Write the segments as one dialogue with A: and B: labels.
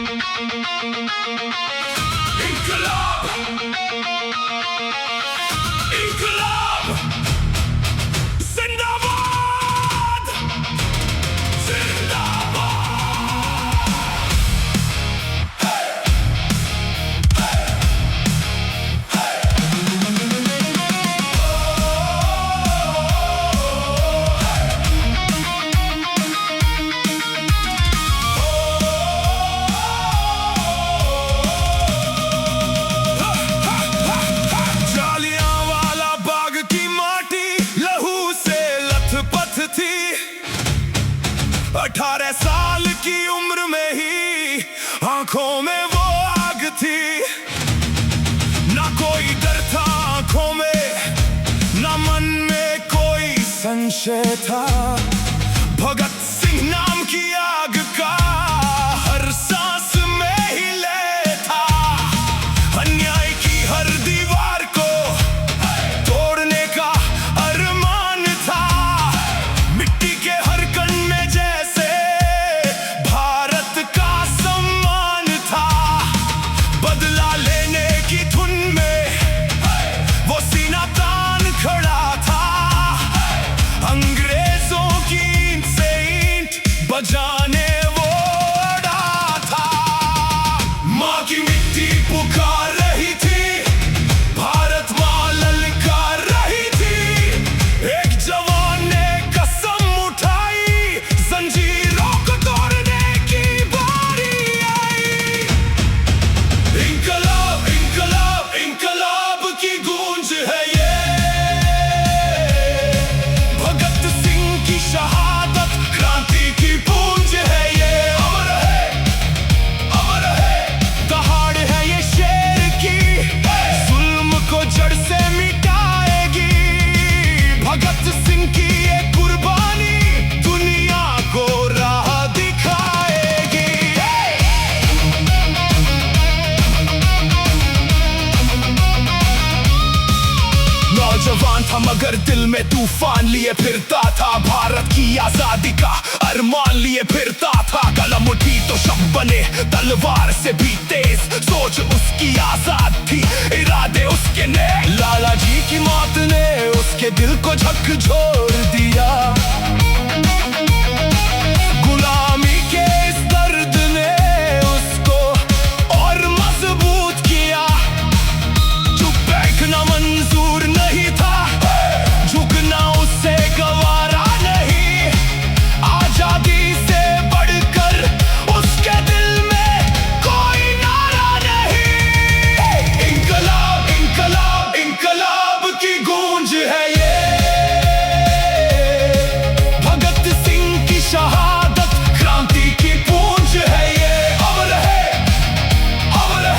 A: İnkılap! İnkılap! Zindabad! Zindabad! Jallianwala Bagh की माटी लहू से लथपथ थी। 18 साल की उम्र में ही आंखों में वो आग थी। ना कोई डर था आंखों में, ना मन में कोई संशय था। भगत सिंह नाम की आग का हर सांस में ही लय था। अन्याय की हर दीवार को तोड़ने का अरमान था। मिट्टी के हर कण में जैसे भारत का सम्मान था। बदला लेने की धुन में वो सीना तान खड़ा था। अंग्रेजों की ईंट से ईंट बजाने वो अड़ा था। माँ की मिट्टी पुकार रही थी, भारत माँ ललकार रही थी। एक जवान ने कसम उठाई, जंजीरों को तोड़ने की बारी आई। इंकलाब इंकलाब इंकलाब की गूंज है ये। भगत सिंह की शहादत क्रांति की पूंज है ये। अमर है दहाड़ है ये शेर की, जुल्म को जड़ से मिटाएगी। भगत सिंह की ये कुर्बानी दुनिया को राह दिखाएगी। नौजवान था मगर दिल में तूफान लिए फिरता था। भारत की आजादी का अरमान लिए फिरता था। कलम उठी तो शब्द बने तलवार से भी तेज। सोच उसकी आजाद थी, इरादे उसके नेक। लाला जी की मौत ने उसके दिल को झकझोर दिया। गुलामी के इस दर्द ने उसको और मजबूत किया। चुप बैठना मंजूर नहीं था, झुकना उससे गवारा नहीं। आजादी से बढ़कर उसके दिल में कोई नारा नहीं। इंकलाब इंकलाब इंकलाब की गूंज है ये। भगत सिंह की शहादत क्रांति की पूंज है ये। अमर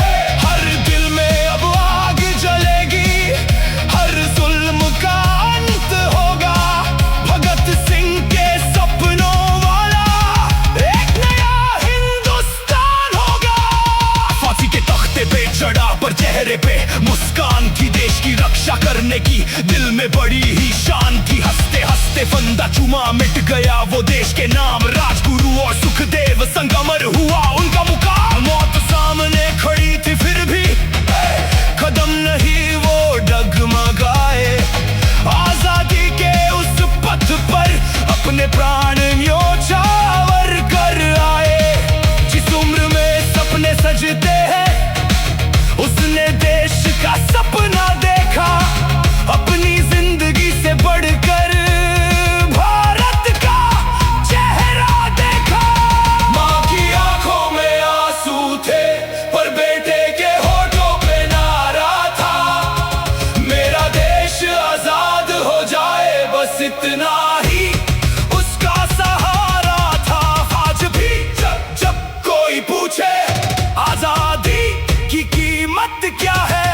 A: है हर दिल में अब आग जलेगी। हर जुल्म का अंत होगा। भगत सिंह के सपनों वाला एक नया हिंदुस्तान होगा। फांसी के तख्ते पे चढ़ा पर चेहरे पे मुस्कान थी। देश की रक्षा करने की दिल में बड़ी ही शान थी। हंसते हंसते फंदा चुमा मिट गया वो देश के नाम। राजगुरु और सुखदेव संग अमर हुआ उनका मुकाम। मौत सामने खड़ी थी फिर भी कदम नहीं वो डगमगाए। आजादी के उस पथ पर अपने प्राण न्योछावर कर आए। जिस उम्र में सपने सजते हैं उसने देश का सपना देखा। अपनी जिंदगी से बढ़कर भारत का चेहरा देखा। माँ की आंखों में आंसू थे पर बेटे के होठों पे नारा था। मेरा देश आजाद हो जाए बस इतना ही उसका सहारा था। आज भी जब कोई पूछे आजादी की कीमत क्या है,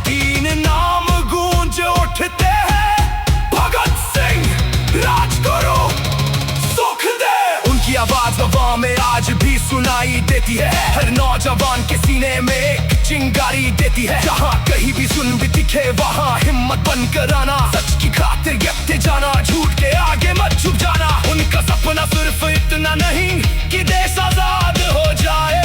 A: तीन नाम गूंज उठते हैं। भगत सिंह, राजगुरु, सुखदेव। उनकी आवाज हवा में आज भी सुनाई देती है। हर नौजवान के सीने में एक चिंगारी देती है। जहाँ कहीं भी जुल्म भी दिखे वहाँ हिम्मत बनकर आना। सच की खातिर यत्ते जाना, झूठ के आगे मत छुप जाना। उनका सपना सिर्फ इतना नहीं कि देश आजाद हो जाए,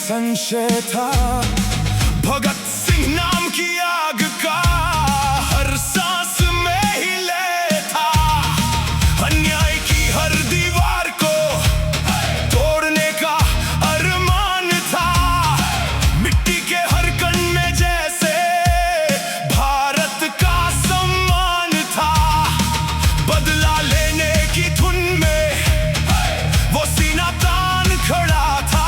A: संशय था। भगत सिंह नाम की आग का हर सांस में हिले था। अन्याय की हर दीवार को तोड़ने का अरमान था। मिट्टी के हर कण में जैसे भारत का सम्मान था। बदला लेने की धुन में वो सीना तान खड़ा था।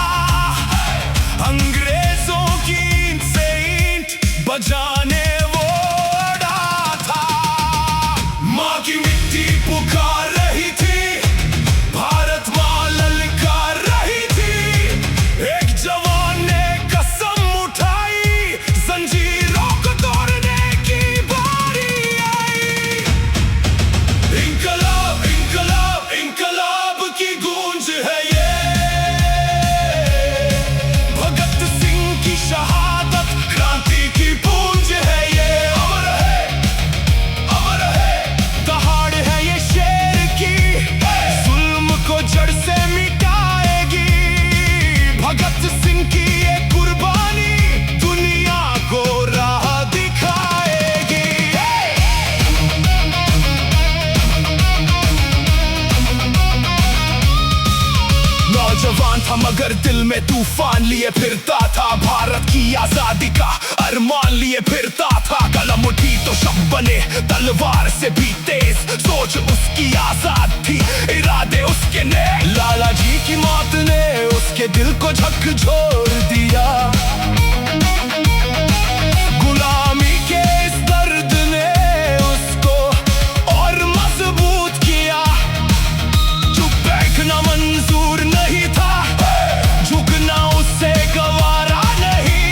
A: अंग्रेजों की ईंट से ईंट बजाने वो अड़ा था। माँ की मिट्टी पुकार रही थी, भारत माँ ललकार रही थी। एक जवान ने कसम उठाई, जंजीरों को तोड़ने की बारी आई। इंकलाब इंकलाब इंकलाब की गूंज है ये। भगत सिंह की शहादत क्रांति की पूंज है ये। अमर है दहाड़ है ये शेर की, जुल्म को जड़ से मिटाएगी। भगत सिंह की ये कुर्बानी दुनिया को राह दिखाएगी। नौजवान था मगर दिल में तूफान लिए फिरता था। भारत की आजादी का अरमान लिए फिरता था। कलम उठी तो शब्द बने तलवार से भी तेज। सोच उसकी आजाद थी, इरादे उसके नेक। लाला जी की मौत ने उसके दिल को झकझोर दिया। गुलामी के इस दर्द ने उसको और मजबूत किया। चुप बैठना मंजूर नहीं था, झुकना उससे गवारा नहीं।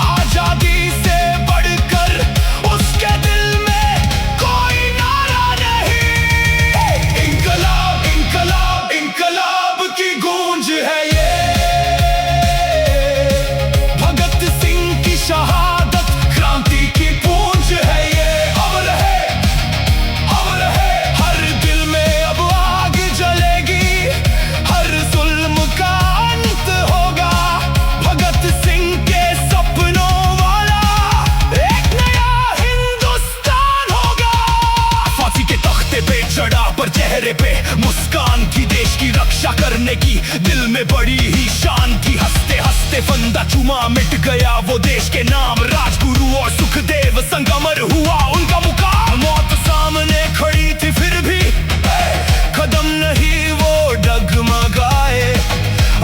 A: आजादी से बढ़कर उसके दिल में कोई नारा नहीं। इंकलाब इंकलाब इंकलाब की गूंज है ये। भगत सिंह की शहादत क्रांति की पूंज है ये। अमर है हर दिल में अब आग जलेगी। हर जुल्म का अंत होगा। भगत सिंह के सपनों वाला एक नया हिंदुस्तान होगा। फांसी के तख्ते पे चढ़ा पर चेहरे पे मुस्कान थी। देश की रक्षा करने की दिल में बड़ी ही शान थी। हंसते हंसते फंदा चुमा मिट गया वो देश के नाम। राजगुरु और सुखदेव संग अमर हुआ उनका मुकाम। मौत सामने खड़ी थी फिर भी कदम नहीं वो डगमगाए।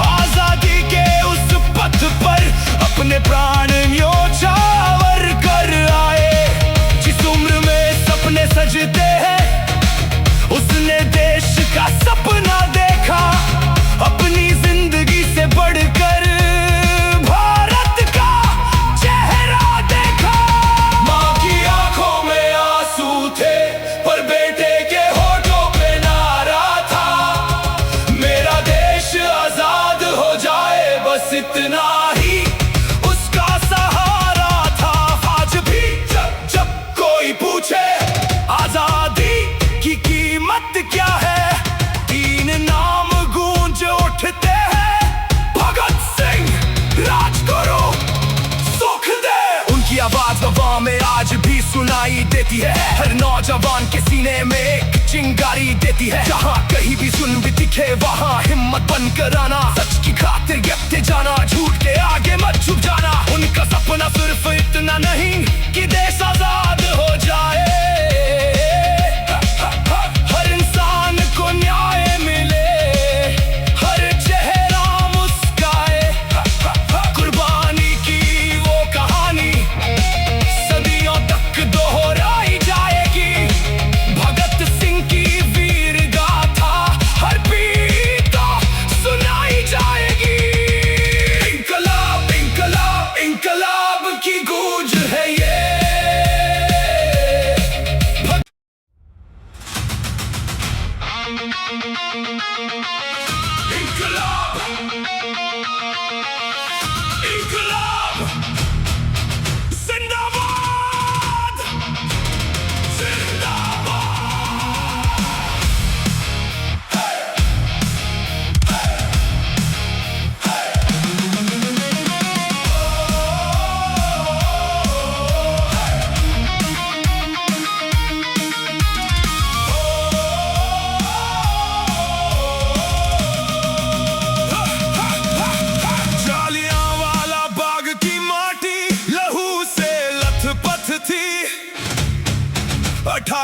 A: आजादी के उस पथ पर अपने प्राण न्योछावर कर आए। जिस उम्र में सपने सजते हैं उसने देश का सपना देखा। अपनी जिंदगी से बढ़कर भारत का चेहरा देखा। माँ की आंखों में आंसू थे पर बेटे के होठों पे नारा था। मेरा देश आजाद हो जाए बस इतना ही उसका सहारा था। आज भी जब कोई पूछे आजादी की कीमत क्या है, तीन नाम गूंज उठते हैं। भगत सिंह, राजगुरु, सुखदेव। उनकी आवाज हवा में आज भी सुनाई देती है। हर नौजवान के सीने में एक चिंगारी देती है। जहाँ कहीं भी सुन भी दिखे वहाँ हिम्मत बनकर आना। सच की खातिर यत्ते जाना, झूठ के आगे मत छुप जाना। उनका सपना सिर्फ इतना नहीं कि देश आजाद हो जाए। हर इंसान को न्याय मिले, हर चेहरा मुस्काए। कुर्बानी की वो कहानी सदियों तक दोहराई जाएगी। भगत सिंह की वीर गाथा हर पीढ़ी को सुनाई जाएगी। इंकलाब इंकलाब इंकलाब की गूंज है ये। इंकलाब इंकलाब जिंदाबाद जिंदाबाद।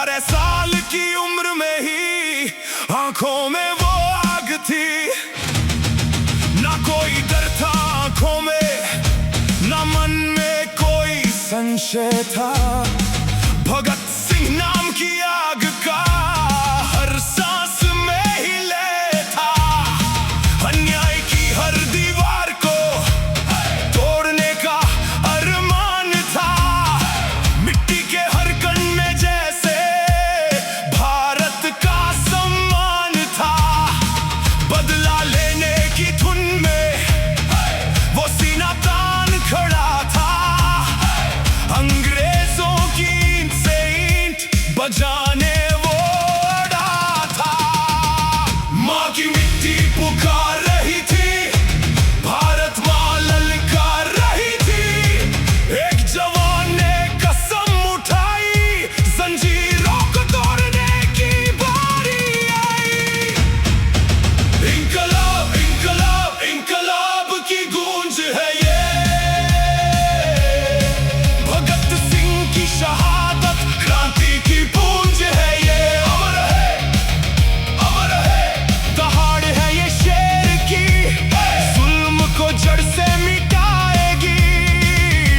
A: 18 साल की उम्र में ही आंखों में वो आग थी। ना कोई डर था आंखों में, ना मन में कोई संशय था। भगत सिंह नाम की आग का हर सांस में ही लय था। अन्याय की हर दीवार को तोड़ने का अरमान था। मिट्टी के हर कण में जैसे भारत का सम्मान था। बदला लेने की धुन में वो सीना तान खड़ा था। अंग्रेजों की ईंट से ईंट बजाने वो अड़ा था। माँ की मिट्टी पुकार रही थी, भारत माँ ललकार रही थी। एक जवान ने कसम उठाई, जंजीरों को तोड़ने की बारी आई। इंकलाब इंकलाब इंकलाब की गूंज है ये। भगत सिंह की शहादत क्रांति की पूंज है ये। अमर है दहाड़ है ये शेर की, जुल्म को जड़ से मिटाएगी।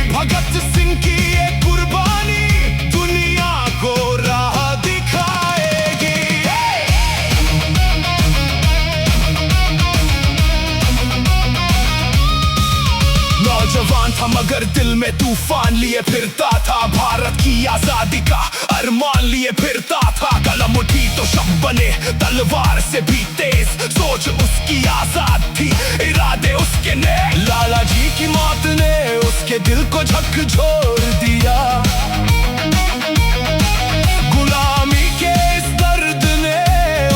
A: भगत सिंह की ये कुर्बानी दुनिया को राह दिखाएगी। नौजवान था मगर दिल में तूफान लिए फिरता था। भारत की आजादी का अरमान लिए फिरता था। कलम उठी तो शब्द बने तलवार से भी तेज। सोच उसकी आजाद थी, इरादे उसके नेक। लाला जी की मौत ने उसके दिल को झकझोर दिया। गुलामी के इस दर्द ने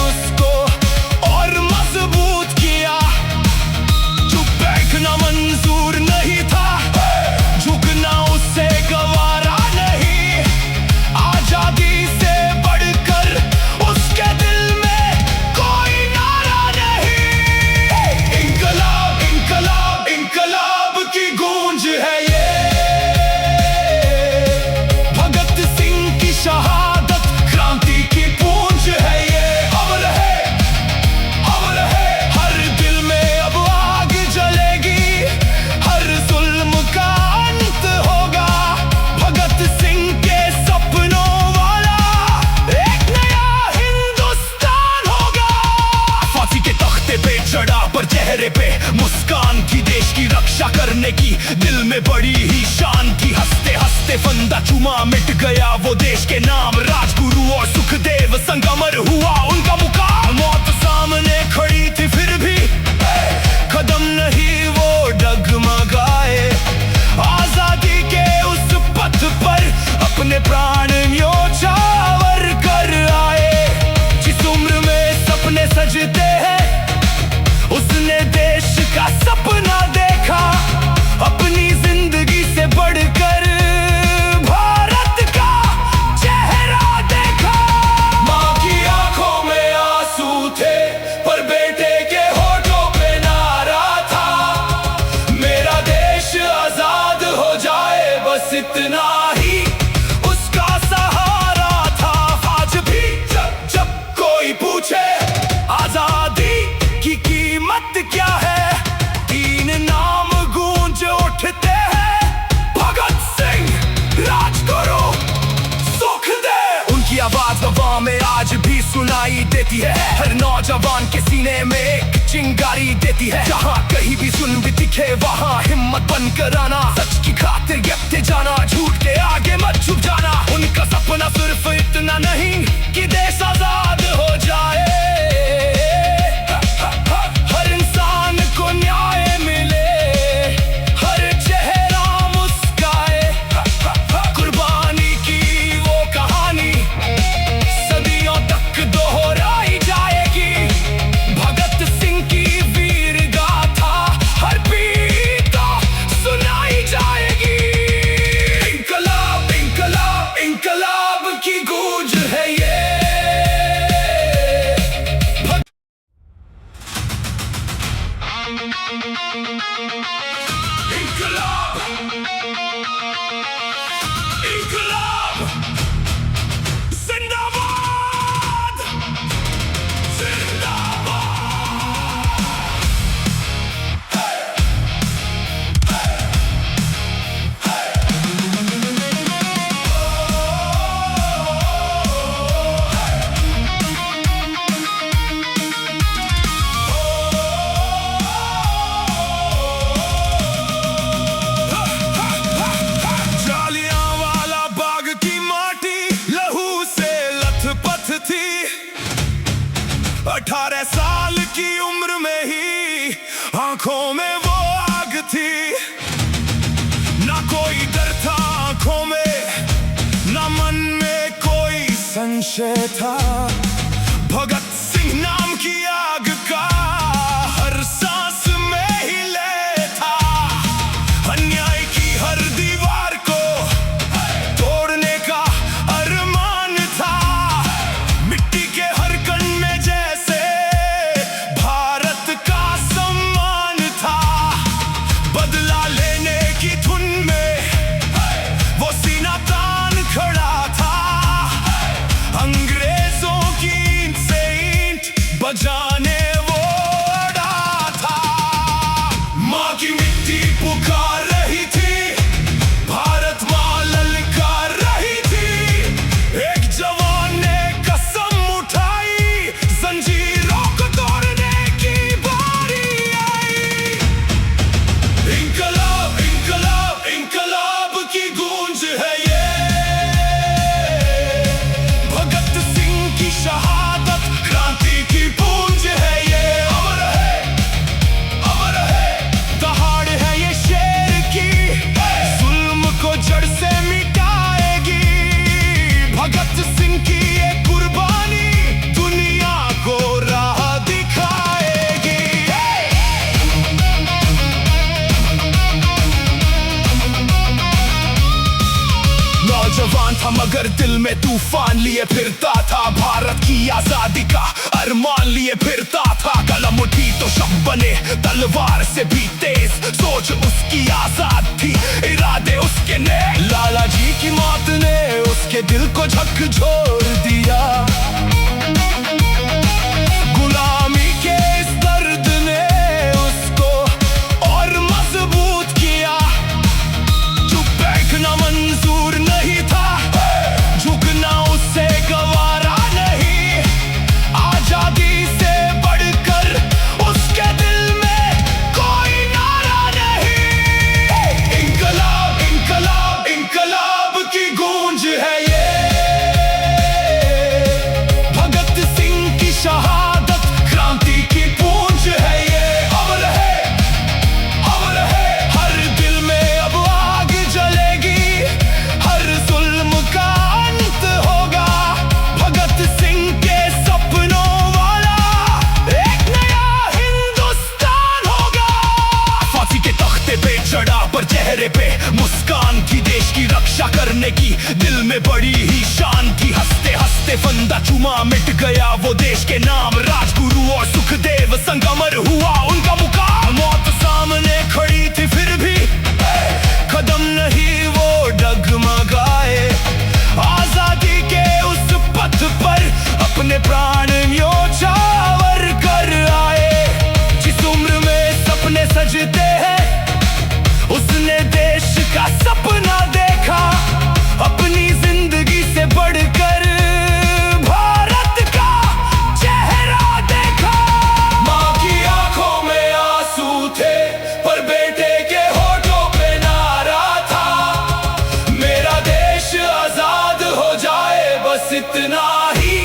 A: उसको और मजबूत किया। चुप बैठना मंजूर नहीं था, झुकना उससे गवारा नहीं। आजादी से बढ़कर उसके दिल में कोई नारा नहीं। इंकलाब इंकलाब इंकलाब की गूंज है ये। भगत सिंह की शहादत क्रांति की पूंज है ये। अमर है हर दिल में अब आग जलेगी। हर जुल्म का अंत होगा। भगत सिंह के सपनों वाला एक नया हिंदुस्तान होगा। फांसी के तख्ते पे चढ़ा पर चेहरे पे मुस्कान थी। देश की रक्षा करने की दिल में बड़ी ही शान थी। हंसते हंसते फंदा चुमा मिट गया वो देश के नाम। राजगुरु और सुखदेव संग अमर हुआ उनका मुकाम। मौत सामने खड़ी थी फिर भी कदम नहीं वो डगमगाए। आजादी के उस पथ पर अपने प्राण न्योछावर कर आए। जिस उम्र में सपने सजते हैं उसने देश का सपना देखा। अपनी जिंदगी से बढ़कर भारत का चेहरा देखा। माँ की आंखों में आंसू थे पर बेटे के होठों पे नारा था। मेरा देश आजाद हो जाए बस इतना ही उसका सहारा था। आज भी जब कोई पूछे आजादी की कीमत क्या है, तीन नाम गूंज उठते हैं। भगत सिंह, राजगुरु, सुखदेव। उनकी आवाज हवा में आज भी सुनाई देती है। हर नौजवान के सीने में एक चिंगारी देती है। जहाँ कहीं भी सुन भी दिखे वहाँ हिम्मत बनकर आना। सच की खातिर गिरते जाना, झूठ के आगे मत छुप जाना। उनका सपना सिर्फ इतना नहीं कि देश आजाद हो जाए। हर इंसान को न्याय मिले, हर चेहरा मुस्काए। कुर्बानी की वो कहानी सदियों तक दोहराई जाएगी। भगत सिंह की वीर गाथा हर पीढ़ी को संशय था। भगत सिंह नाम की आग का हर सांस में हिले था। अन्याय की हर दीवार को तोड़ने का अरमान था। मिट्टी के हर कण में जैसे भारत का सम्मान था। बदला लेने की धुन में वो सीना तान खड़ा था। अंग्रेजों की ईंट से ईंट बजाने वो अड़ा था। माँ की मिट्टी पुकार रही थी, भारत माँ ललकार रही थी। एक जवान ने कसम उठाई, जंजीरों को तोड़ने की बारी आई। इंकलाब इंकलाब इंकलाब की गूंज है ये। भगत सिंह की शहादत क्रांति की पूंज है ये। अमर है, अमर है, दहाड़ है ये शेर की, जुल्म को जड़ से मिटाएगी। भगत सिंह की ये कुर्बानी दुनिया को राह दिखाएगी। नौजवान था मगर दिल में तूफान लिए फिरता था। भारत की आजादी का अरमान लिए फिरता था। कलम उठी तो शब्द बने तलवार से भी तेज। सोच उसकी आजाद थी, इरादे उसके नेक। लाला जी की मौत ने उसके दिल को झकझोर दिया। गुलामी के इस दर्द ने उसको और मजबूत किया। चुप बैठना मंजूर नहीं था, झुकना उससे गवारा नहीं। आजादी से बढ़कर उसके दिल में कोई नारा नहीं। इंकलाब इंकलाब इंकलाब की गूंज है ये। भगत सिंह की शहादत क्रांति की पूंज है ये। अमर है, अमर है, हर दिल में अब आग जलेगी। हर जुल्म का अंत होगा। भगत सिंह के सपनों वाला एक नया हिंदुस्तान होगा। फांसी के तख्ते पे चढ़ा पर चेहरे पे मुस्कान थी। देश की रक्षा करने की दिल में बड़ी ही शान थी। हंसते हंसते फंदा चुमा मिट गया वो देश के नाम। राजगुरु और सुखदेव संग अमर हुआ उनका मुकाम। मौत सामने खड़ी थी फिर भी कदम नहीं वो डगमगाए। आजादी के उस पथ पर अपने प्राण न्योछावर कर आए। जिस उम्र में सपने सजते हैं उसने देश का सपना देखा। अपनी जिंदगी से बढ़कर भारत का चेहरा देखा। माँ की आंखों में आंसू थे पर बेटे के होठों पे नारा था। मेरा देश आजाद हो जाए बस इतना ही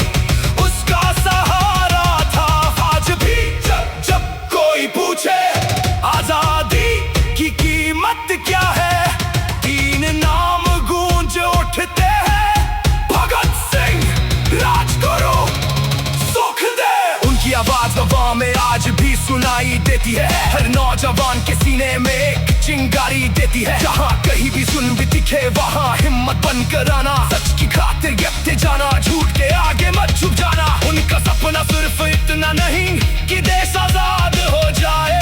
A: उसका सहारा था। आज भी जब जब कोई पूछे आजादी की कीमत क्या है, तीन नाम गूंज उठते हैं। भगत सिंह, राजगुरु, सुखदेव। उनकी आवाज हवा में आज भी सुनाई देती है। हर नौजवान के सीने में एक चिंगारी देती है। जहाँ कहीं भी जुल्म भी दिखे वहाँ हिम्मत बनकर आना। सच की खातिर गिरते जाना, झूठ के आगे मत झुक जाना। उनका सपना सिर्फ इतना नहीं कि देश आजाद हो जाए।